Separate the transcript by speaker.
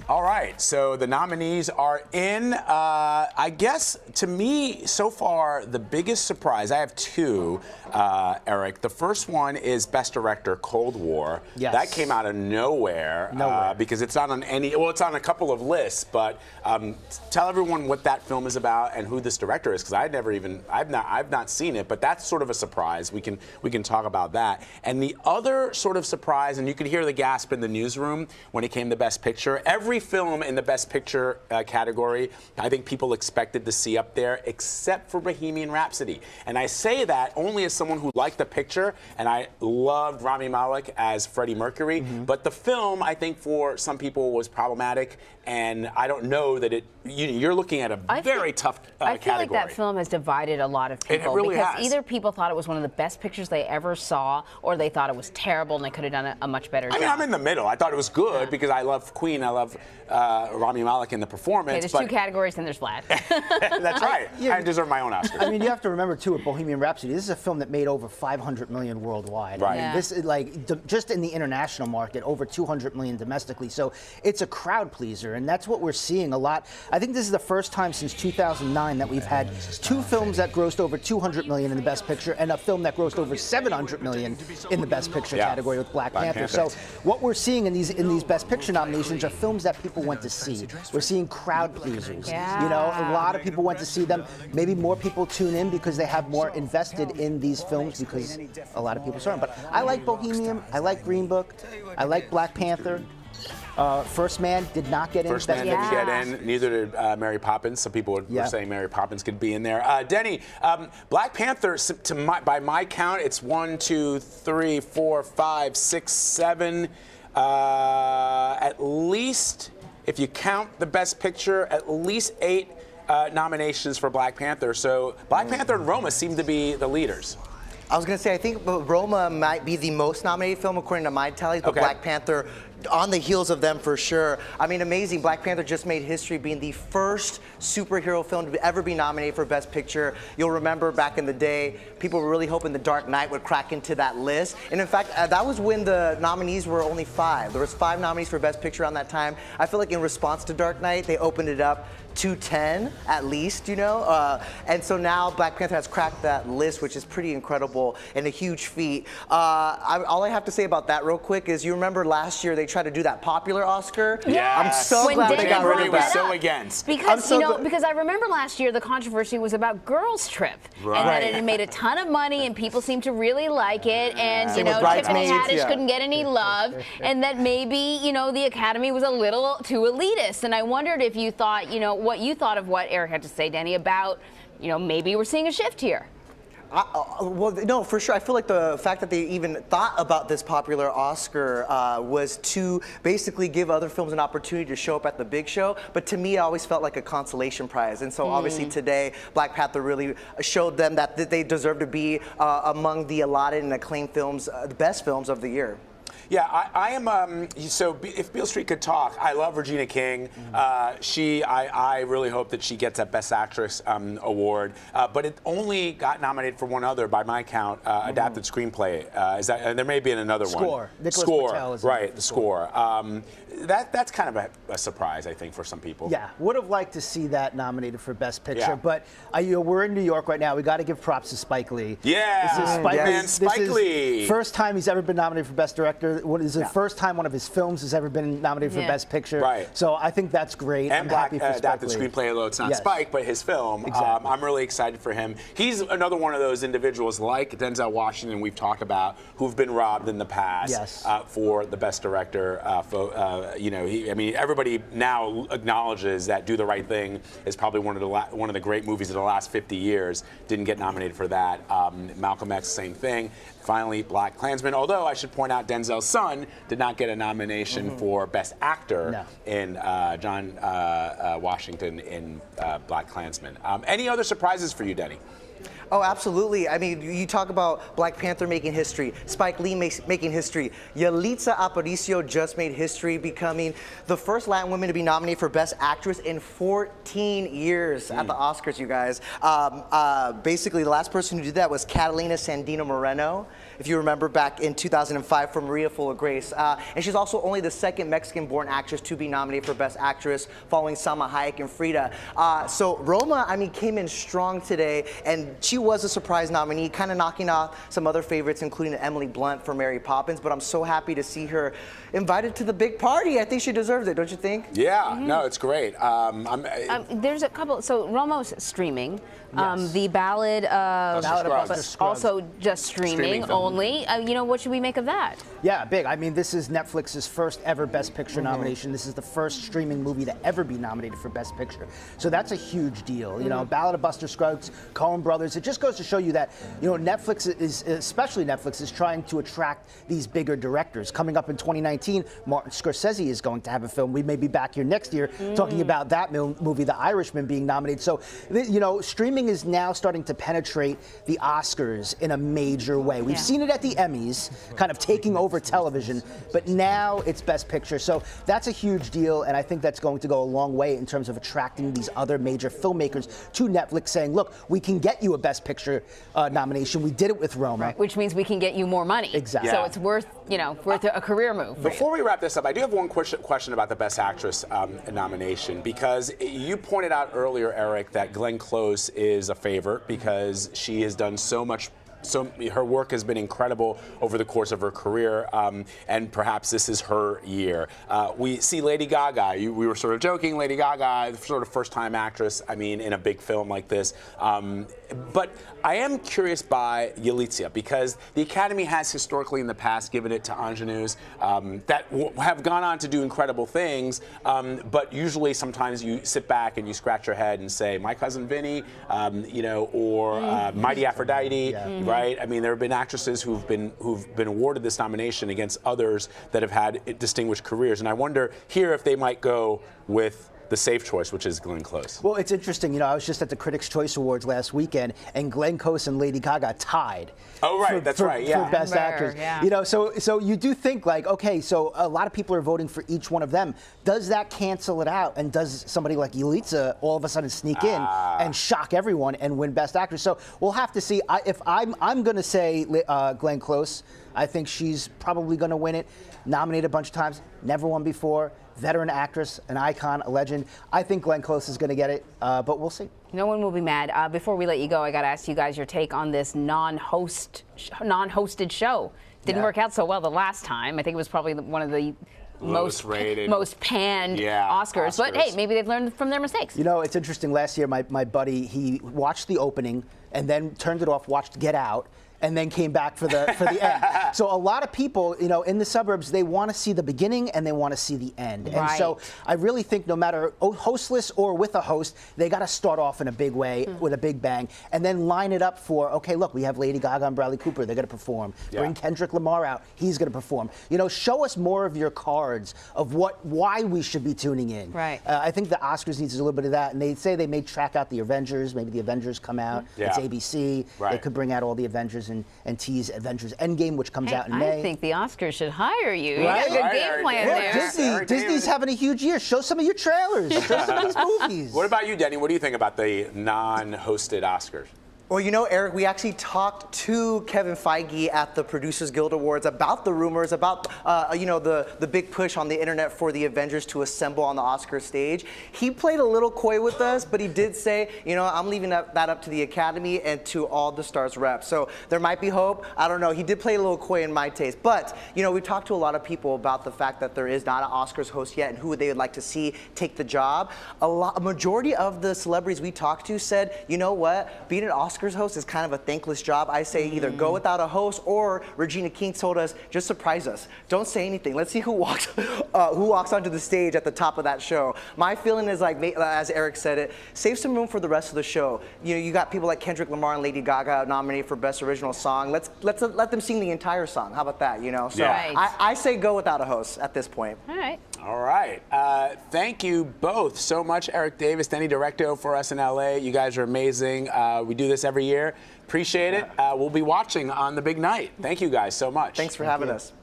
Speaker 1: All right, so the nominees are in. I guess, to me, so far, the biggest surprise, I have two, Erik. The first one is Best Director, Cold War.
Speaker 2: Yes.
Speaker 1: That came out of nowhere. Because it's not on any, well, it's on a couple of lists, but tell everyone what that film is about and who this director is, because I've not seen it, but that's sort of a surprise. We can talk about that. And the other sort of surprise, and you could hear the gasp in the newsroom when it came to Best Picture, every film in the Best Picture category, I think people expected to see up there, except for Bohemian Rhapsody. And I say that only as someone who liked the picture, and I loved Rami Malek as Freddie Mercury, but the film, I think, for some people was problematic, and I don't know that you're looking at a very tough category.
Speaker 3: I feel like that film has divided a lot of people.
Speaker 1: It really
Speaker 3: because
Speaker 1: has.
Speaker 3: Either people thought it was one of the best pictures they ever saw, or they thought it was terrible and they could have done a much better job.
Speaker 1: I mean, I'm in the middle. I thought it was good because I love Queen. I love Rami Malek in the performance.
Speaker 3: Okay, there's two categories, and there's Vlad.
Speaker 1: That's right. I deserve my own Oscar.
Speaker 2: I mean, you have to remember, too, with Bohemian Rhapsody, this is a film that made over 500 million worldwide.
Speaker 1: Right.
Speaker 2: I mean, this is like, just in the international market, over 200 million domestically. So it's a crowd pleaser, and that's what we're seeing a lot. I think this is the first time since 2009 that we've had two films that grossed over 200 million in the Best Picture and a film that grossed over 700 million in the Best Picture category with Black Panther. So what we're seeing in these Best Picture nominations are films that people went to see. We're seeing crowd pleasers.
Speaker 3: Yeah.
Speaker 2: You know, a lot of people went to see them. Maybe more people tune in because they have more invested in these films because a lot of people saw them. But I like Bohemian. I like Green Book. I like Black Panther. First Man did not get in.
Speaker 1: First Man didn't get in. Neither did Mary Poppins. Some people were saying Mary Poppins could be in there. Denny, Black Panther, by my count, it's 1, 2, 3, 4, 5, 6, 7. At least, if you count the Best Picture, at least 8 nominations for Black Panther. So Black Panther and Roma seem to be the leaders.
Speaker 4: I was going to say, I think Roma might be the most nominated film according to my tallies, but Black Panther on the heels of them for sure. I mean, amazing. Black Panther just made history being the first superhero film to ever be nominated for Best Picture. You'll remember back in the day, people were really hoping The Dark Knight would crack into that list. And in fact, that was when the nominees were only 5. There was 5 nominees for Best Picture around that time. I feel like in response to Dark Knight, they opened it up to 10 at least, you know? And so now Black Panther has cracked that list, which is pretty incredible and a huge feat. All I have to say about that real quick is you remember last year they tried to do that popular Oscar?
Speaker 1: Yeah.
Speaker 4: I'm so glad they got rid of that.
Speaker 1: So against.
Speaker 3: Because, because I remember last year the controversy was about Girls Trip.
Speaker 1: Right.
Speaker 3: And that it had made a ton of money and people seemed to really like it. And,
Speaker 4: Same with
Speaker 3: Tiffany
Speaker 4: Bridesmaids,
Speaker 3: Haddish couldn't get any love. And that maybe, the Academy was a little too elitist. And I wondered if you thought, what you thought of what Erik had to say, Denny, about, maybe we're seeing a shift here.
Speaker 4: Well, no, for sure. I feel like the fact that they even thought about this popular Oscar was to basically give other films an opportunity to show up at the big show. But to me, it always felt like a consolation prize. And so obviously today, Black Panther really showed them that they deserve to be among the allotted and acclaimed films, the best films of the year.
Speaker 1: Yeah, I am. So if Beale Street could talk, I love Regina King. I really hope that she gets that Best Actress award. But it only got nominated for one other, by my count, adapted screenplay. And there may be another one.
Speaker 2: Score.
Speaker 1: Right, the score. That's kind of a surprise, I think, for some people.
Speaker 2: Yeah, would have liked to see that nominated for Best Picture. But we're in New York right now. We got to give props to Spike Lee.
Speaker 1: Yeah,
Speaker 2: this is
Speaker 1: Spike Lee.
Speaker 2: First time he's ever been nominated for Best Director. What is the first time one of his films has ever been nominated for Best Picture?
Speaker 1: Right.
Speaker 2: So I think that's great.
Speaker 1: And
Speaker 2: I'm happy for
Speaker 1: adapted
Speaker 2: Spike Lee.
Speaker 1: screenplay, although it's not Spike, but his film.
Speaker 2: Exactly.
Speaker 1: I'm really excited for him. He's another one of those individuals like Denzel Washington we've talked about who've been robbed in the past for the Best Director. Everybody now acknowledges that Do the Right Thing is probably one of the great movies of the last 50 years. Didn't get nominated for that. Malcolm X, same thing. Finally, Black Klansman. Although I should point out, Denzel's son did not get a nomination for Best Actor in John Washington in Black Klansman. Any other surprises for you, Denny?
Speaker 4: Oh, absolutely. I mean, you talk about Black Panther making history, Spike Lee making history. Yalitza Aparicio just made history, becoming the first Latin woman to be nominated for Best Actress in 14 years at the Oscars, you guys. Basically, the last person who did that was Catalina Sandino Moreno, if you remember back in 2005 for Maria Full of Grace. And she's also only the second Mexican-born actress to be nominated for Best Actress, following Salma Hayek and Frida. So Roma, I mean, came in strong today, and she was a surprise nominee, kind of knocking off some other favorites, including Emily Blunt for Mary Poppins. But I'm so happy to see her invited to the big party. I think she deserves it, don't you think?
Speaker 1: Yeah, no, it's great.
Speaker 3: There's a couple. So Romo's streaming.
Speaker 2: Yes.
Speaker 3: The Ballad of
Speaker 2: Buster Scruggs.
Speaker 3: also just streaming only. You know, what should we make of that?
Speaker 2: Yeah, big. I mean, this is Netflix's first ever Best Picture nomination. This is the first streaming movie to ever be nominated for Best Picture. So that's a huge deal. You know, Ballad of Buster Scruggs, Coen Brothers. It just goes to show you that, you know, Netflix is, especially Netflix, is trying to attract these bigger directors. Coming up in 2019, Martin Scorsese is going to have a film. We may be back here next year talking about that movie, The Irishman, being nominated. So, you know, streaming is now starting to penetrate the Oscars in a major way. We've seen it at the Emmys, kind of taking over television, but now it's Best Picture. So that's a huge deal, and I think that's going to go a long way in terms of attracting these other major filmmakers to Netflix, saying, look, we can get you a Best Picture nomination. We did it with Roma.
Speaker 3: Right. Which means we can get you more money.
Speaker 2: Exactly.
Speaker 3: So it's worth, you know, worth a career move.
Speaker 1: Before we wrap this up, I do have one question about the Best Actress nomination, because you pointed out earlier, Erik, that Glenn Close is a favorite because she has done so much. So her work has been incredible over the course of her career, and perhaps this is her year. We see Lady Gaga. We were sort of joking, Lady Gaga, sort of first-time actress, I mean, in a big film like this. But I am curious by Yalitza, because the Academy has historically in the past given it to ingenues that have gone on to do incredible things, but usually sometimes you sit back and you scratch your head and say, My Cousin Vinny, you know, or Mighty Aphrodite. Right? I mean, there have been actresses who've been awarded this nomination against others that have had distinguished careers, and I wonder here if they might go with the safe choice, which is Glenn Close.
Speaker 2: Well, it's interesting. You know, I was just at the Critics' Choice Awards last weekend, and Glenn Close and Lady Gaga tied.
Speaker 1: Oh, right. That's right. Yeah.
Speaker 2: For Best Actress.
Speaker 3: Yeah.
Speaker 2: You know, so you do think, like, okay, so a lot of people are voting for each one of them. Does that cancel it out? And does somebody like Yalitza all of a sudden sneak in and shock everyone and win Best Actress? So we'll have to see. If I'm going to say Glenn Close, I think she's probably going to win it. Nominated a bunch of times, never won before. Veteran actress, an icon, a legend. I think Glenn Close is going to get it, but we'll see.
Speaker 3: No one will be mad. Before we let you go, I got to ask you guys your take on this non-hosted show. Didn't work out so well the last time. I think it was probably one of the most panned Oscars. But hey, maybe they've learned from their mistakes.
Speaker 2: You know, it's interesting. Last year, my buddy, he watched the opening and then turned it off, watched Get Out, and then came back for the end. So a lot of people, you know, in the suburbs, they want to see the beginning and they want to see the end.
Speaker 3: Right.
Speaker 2: And so I really think no matter hostless or with a host, they got to start off in a big way with a big bang, and then line it up for, okay, look, we have Lady Gaga and Bradley Cooper. They're going to perform. Bring Kendrick Lamar out. He's going to perform. You know, show us more of your cards of why we should be tuning in.
Speaker 3: Right.
Speaker 2: I think the Oscars needs a little bit of that, and they say they may track out the Avengers. Maybe the Avengers come out. It's ABC. They could bring out all the Avengers and tease Avengers Endgame, which comes out in May.
Speaker 3: I think the Oscars should hire you.
Speaker 2: Right?
Speaker 3: You got a good game plan there.
Speaker 2: Disney's having a huge year. Show some of your trailers. Show some of these movies.
Speaker 1: What about you, Denny? What do you think about the non-hosted Oscars?
Speaker 4: Well, you know, Erik, we actually talked to Kevin Feige at the Producers Guild Awards about the rumors, about, you know, the big push on the internet for the Avengers to assemble on the Oscar stage. He played a little coy with us, but he did say, you know, I'm leaving that up to the Academy and to all the stars reps. So there might be hope. I don't know. He did play a little coy in my taste. But, you know, we've talked to a lot of people about the fact that there is not an Oscars host yet and who they would like to see take the job. A majority of the celebrities we talked to said, you know what, being an Oscars host is kind of a thankless job. I say either go without a host, or Regina King told us, just surprise us. Don't say anything. Let's see who walks onto the stage at the top of that show. My feeling is, like, as Erik said it, save some room for the rest of the show. You know, you got people like Kendrick Lamar and Lady Gaga nominated for Best Original Song. Let them sing the entire song. How about that? You know, so I say go without a host at this point.
Speaker 3: All right.
Speaker 1: All right. Thank you both so much, Erik Davis, Denny Directo, for us in LA. You guys are amazing. We do this every year. Appreciate it. We'll be watching on the big night. Thank you guys so much.
Speaker 4: Thanks for having us.